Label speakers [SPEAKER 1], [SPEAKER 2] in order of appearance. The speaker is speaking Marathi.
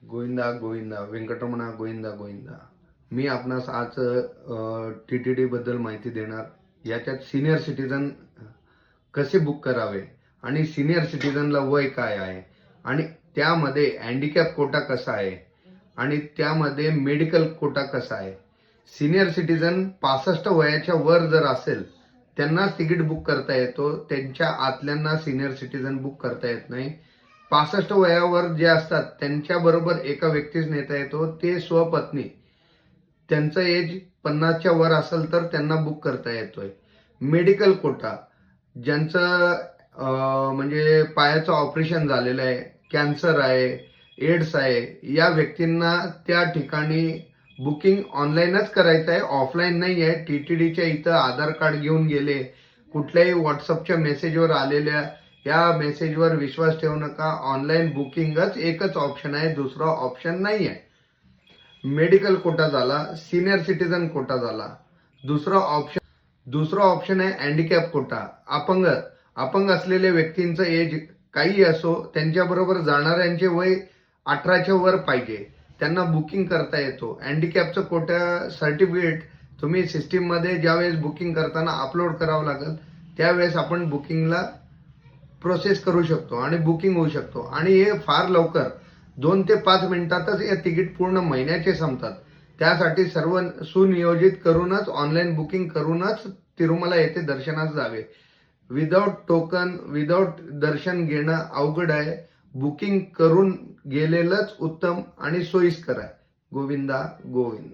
[SPEAKER 1] गोविंदा गोविंदा व्यंकटरमणा गोविंदा गोविंदा. मी आपणास आज TTD बद्दल माहिती देणार. याच्यात सिनियर सिटीजन कसे बुक करावे आणि सिनियर सिटीजनला वय काय आहे आणि त्यामध्ये हँडिकॅप कोटा कसा आहे आणि त्यामध्ये मेडिकल कोटा कसा आहे. सिनियर सिटीजन 65 वयाच्या वर जर असेल त्यांनाच तिकीट बुक करता येतो, त्यांच्या आतल्यांना सिनियर सिटीजन बुक करता येत नाही. 65 वयावर जे असतात त्यांच्या बरोबर एका व्यक्तीच नेता येतो, ते स्वपत्नी. त्यांचं एज 50च्या वर असेल तर त्यांना बुक करता येतोय. मेडिकल कोटा ज्यांचं म्हणजे पायाचं ऑपरेशन झालेलं आहे, कॅन्सर आहे, एड्स आहे, या व्यक्तींना त्या ठिकाणी बुकिंग ऑनलाईनच करायचं आहे, ऑफलाईन नाही आहे. TTDच्या इथं आधार कार्ड घेऊन गेले, कुठल्याही व्हॉट्सअपच्या मेसेजवर आलेल्या या मेसेजवर विश्वास ठेवू नका. ऑनलाईन बुकिंगच एकच ऑप्शन आहे, दुसरा ऑप्शन नाही आहे. मेडिकल कोटा झाला, सिनियर सिटीजन कोटा झाला. दुसरा ऑप्शन आहे हँडिकॅप कोटा. अपंग असलेल्या व्यक्तींचं एज काही असो, त्यांच्याबरोबर जाणाऱ्यांचे वय 18च्या वर पाहिजे, त्यांना बुकिंग करता येतो. हँडिकॅपचं कोटा सर्टिफिकेट तुम्ही सिस्टीममध्ये ज्यावेळेस बुकिंग करताना अपलोड करावं लागेल, त्यावेळेस आपण बुकिंगला प्रोसेस करू शकतो आणि बुकिंग होऊ शकतो. आणि हे फार लवकर 2 ते 5 मिनिटातच हे तिकीट पूर्ण महिन्याचे संपतात. त्यासाठी सर्व सुनियोजित करूनच, ऑनलाईन बुकिंग करूनच तिरुमला येथे दर्शनास जावे. विदाऊट टोकन, विदाऊट दर्शन घेणं अवघड आहे. बुकिंग करून गेलेलंच उत्तम आणि सोयीस्कर आहे. गोविंदा गोविंद.